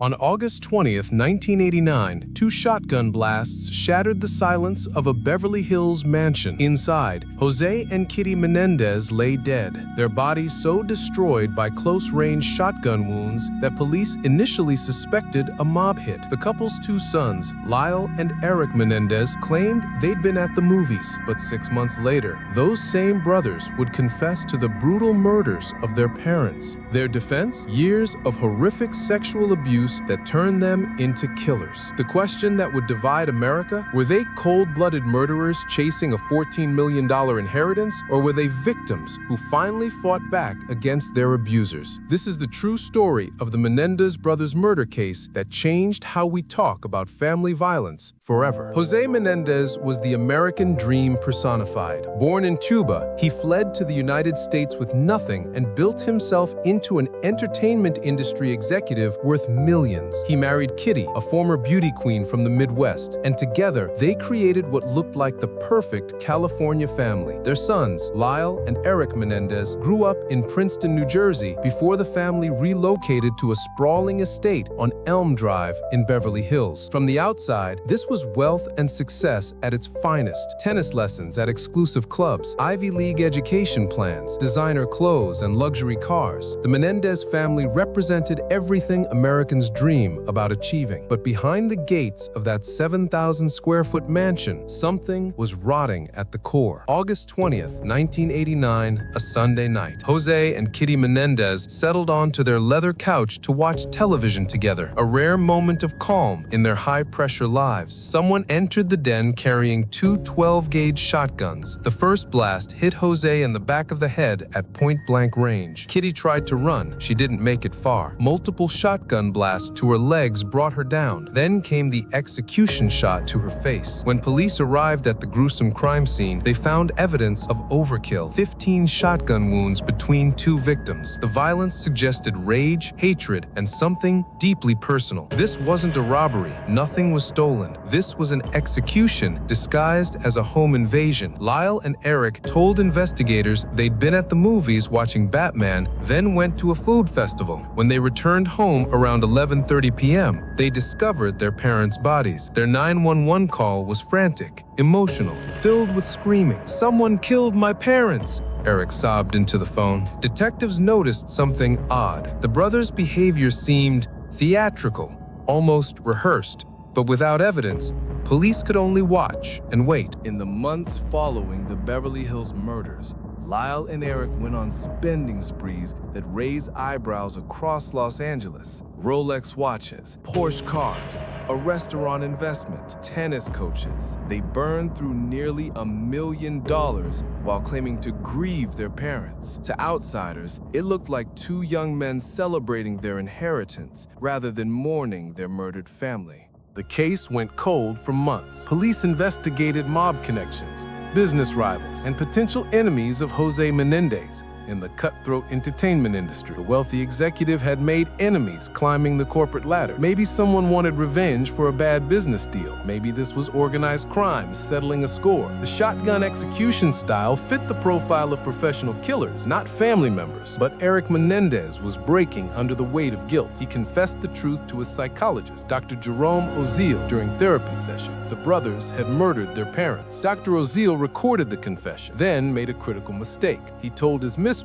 On August 20th, 1989, two shotgun blasts shattered the silence of a Beverly Hills mansion. Inside, Jose and Kitty Menendez lay dead, their bodies so destroyed by close-range shotgun wounds that police initially suspected a mob hit. The couple's two sons, Lyle and Erik Menendez, claimed they'd been at the movies, but 6 months later, those same brothers would confess to the brutal murders of their parents. Their defense? Years of horrific sexual abuse that turned them into killers. The question that would divide America: were they cold-blooded murderers chasing a $14 million inheritance, or were they victims who finally fought back against their abusers? This is the true story of the Menendez Brothers murder case that changed how we talk about family violence forever. Jose Menendez was the American dream personified. Born in Cuba, he fled to the United States with nothing and built himself into an entertainment industry executive worth millions. He married Kitty, a former beauty queen from the Midwest, and together they created what looked like the perfect California family. Their sons, Lyle and Erik Menendez, grew up in Princeton, New Jersey before the family relocated to a sprawling estate on Elm Drive in Beverly Hills. From the outside, this was wealth and success at its finest. Tennis lessons at exclusive clubs, Ivy League education plans, designer clothes, and luxury cars. The Menendez family represented everything Americans dream about achieving. But behind the gates of that 7,000-square-foot mansion, something was rotting at the core. August 20th, 1989, a Sunday night. Jose and Kitty Menendez settled onto their leather couch to watch television together, a rare moment of calm in their high-pressure lives. Someone entered the den carrying two 12-gauge shotguns. The first blast hit Jose in the back of the head at point-blank range. Kitty tried to run. She didn't make it far. Multiple shotgun blasts to her legs brought her down. Then came the execution shot to her face. When police arrived at the gruesome crime scene, they found evidence of overkill: 15 shotgun wounds between two victims. The violence suggested rage, hatred, and something deeply personal. This wasn't a robbery. Nothing was stolen. This was an execution disguised as a home invasion. Lyle and Erik told investigators they'd been at the movies watching Batman, then went to a food festival. When they returned home around 11:30 p.m., they discovered their parents' bodies. Their 911 call was frantic, emotional, filled with screaming. "Someone killed my parents!" Erik sobbed into the phone. Detectives noticed something odd. The brothers' behavior seemed theatrical, almost rehearsed. But without evidence, police could only watch and wait. In the months following the Beverly Hills murders, Lyle and Erik went on spending sprees that raised eyebrows across Los Angeles. Rolex watches, Porsche cars, a restaurant investment, tennis coaches. They burned through nearly $1 million while claiming to grieve their parents. To outsiders, it looked like two young men celebrating their inheritance rather than mourning their murdered family. The case went cold for months. Police investigated mob connections, business rivals, and potential enemies of Jose Menendez in the cutthroat entertainment industry. The wealthy executive had made enemies climbing the corporate ladder. Maybe someone wanted revenge for a bad business deal. Maybe this was organized crime settling a score. The shotgun execution style fit the profile of professional killers, not family members. But Erik Menendez was breaking under the weight of guilt. He confessed the truth to a psychologist, Dr. Jerome Oziel, during therapy sessions. The brothers had murdered their parents. Dr. Oziel recorded the confession, then made a critical mistake. He told his mistress,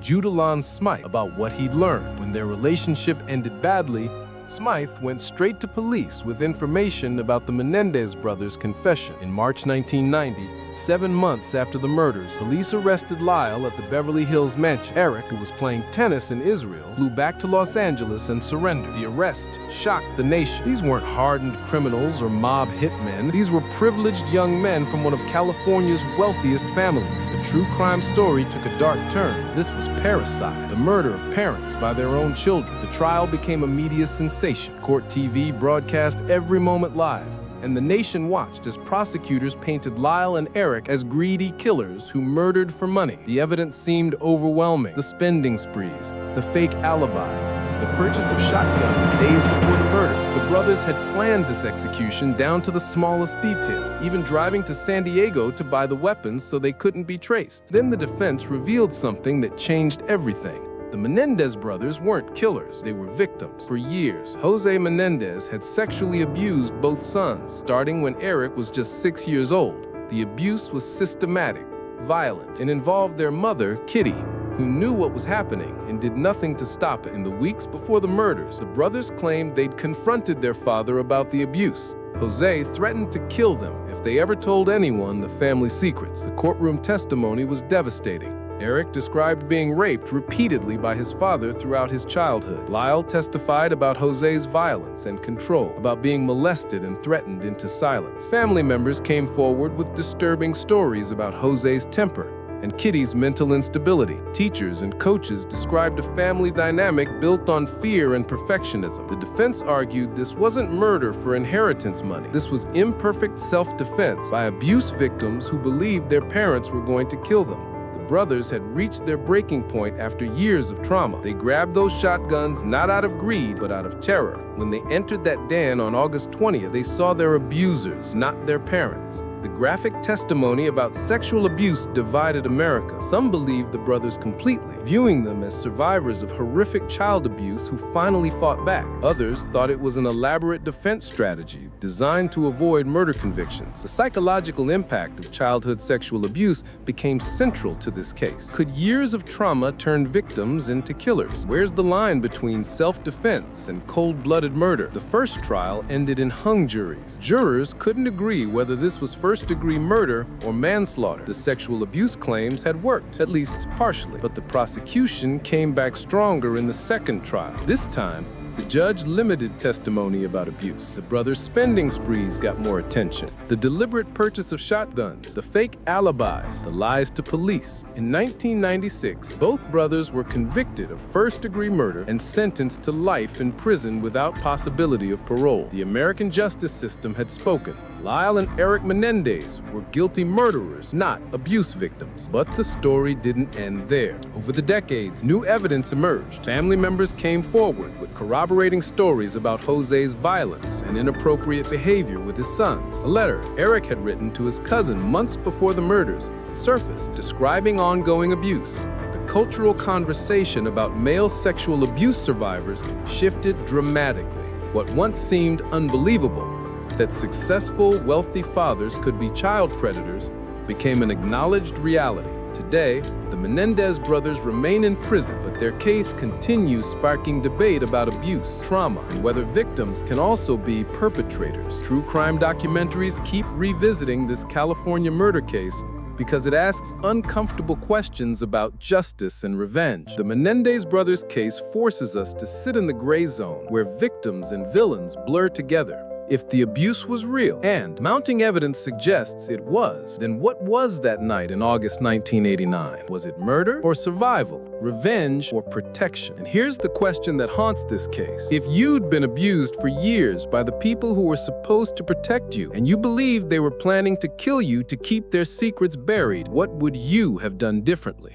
Judalon Smythe, about what he'd learned. When their relationship ended badly, Smythe went straight to police with information about the Menendez brothers' confession. In March 1990, 7 months after the murders, police arrested Lyle at the Beverly Hills mansion. Erik, who was playing tennis in Israel, flew back to Los Angeles and surrendered. The arrest shocked the nation. These weren't hardened criminals or mob hitmen. These were privileged young men from one of California's wealthiest families. The true crime story took a dark turn. This was parricide, the murder of parents by their own children. The trial became a media sensation. Court TV broadcast every moment live, and the nation watched as prosecutors painted Lyle and Erik as greedy killers who murdered for money. The evidence seemed overwhelming. The spending sprees, the fake alibis, the purchase of shotguns days before the murders. The brothers had planned this execution down to the smallest detail, even driving to San Diego to buy the weapons so they couldn't be traced. Then the defense revealed something that changed everything. The Menendez brothers weren't killers, they were victims. For years, Jose Menendez had sexually abused both sons, starting when Erik was just 6 years old. The abuse was systematic, violent, and involved their mother, Kitty, who knew what was happening and did nothing to stop it. In the weeks before the murders, the brothers claimed they'd confronted their father about the abuse. Jose threatened to kill them if they ever told anyone the family secrets. The courtroom testimony was devastating. Erik described being raped repeatedly by his father throughout his childhood. Lyle testified about Jose's violence and control, about being molested and threatened into silence. Family members came forward with disturbing stories about Jose's temper and Kitty's mental instability. Teachers and coaches described a family dynamic built on fear and perfectionism. The defense argued this wasn't murder for inheritance money. This was imperfect self-defense by abuse victims who believed their parents were going to kill them. The brothers had reached their breaking point after years of trauma. They grabbed those shotguns not out of greed, but out of terror. When they entered that den on August 20th, they saw their abusers, not their parents. The graphic testimony about sexual abuse divided America. Some believed the brothers completely, viewing them as survivors of horrific child abuse who finally fought back. Others thought it was an elaborate defense strategy designed to avoid murder convictions. The psychological impact of childhood sexual abuse became central to this case. Could years of trauma turn victims into killers? Where's the line between self-defense and cold-blooded murder? The first trial ended in hung juries. Jurors couldn't agree whether this was first-degree murder or manslaughter. The sexual abuse claims had worked, at least partially, but the prosecution came back stronger in the second trial. This time, the judge limited testimony about abuse. The brothers' spending sprees got more attention. The deliberate purchase of shotguns, the fake alibis, the lies to police. In 1996, both brothers were convicted of first-degree murder and sentenced to life in prison without possibility of parole. The American justice system had spoken. Lyle and Erik Menendez were guilty murderers, not abuse victims. But the story didn't end there. Over the decades, new evidence emerged. Family members came forward with corroborating stories about Jose's violence and inappropriate behavior with his sons. A letter Erik had written to his cousin months before the murders surfaced, describing ongoing abuse. The cultural conversation about male sexual abuse survivors shifted dramatically. What once seemed unbelievable, that successful, wealthy fathers could be child predators, became an acknowledged reality. Today, the Menendez brothers remain in prison, but their case continues sparking debate about abuse, trauma, and whether victims can also be perpetrators. True crime documentaries keep revisiting this California murder case because it asks uncomfortable questions about justice and revenge. The Menendez brothers' case forces us to sit in the gray zone where victims and villains blur together. If the abuse was real, and mounting evidence suggests it was, then what was that night in August 1989? Was it murder or survival, revenge or protection? And here's the question that haunts this case. If you'd been abused for years by the people who were supposed to protect you, and you believed they were planning to kill you to keep their secrets buried, what would you have done differently?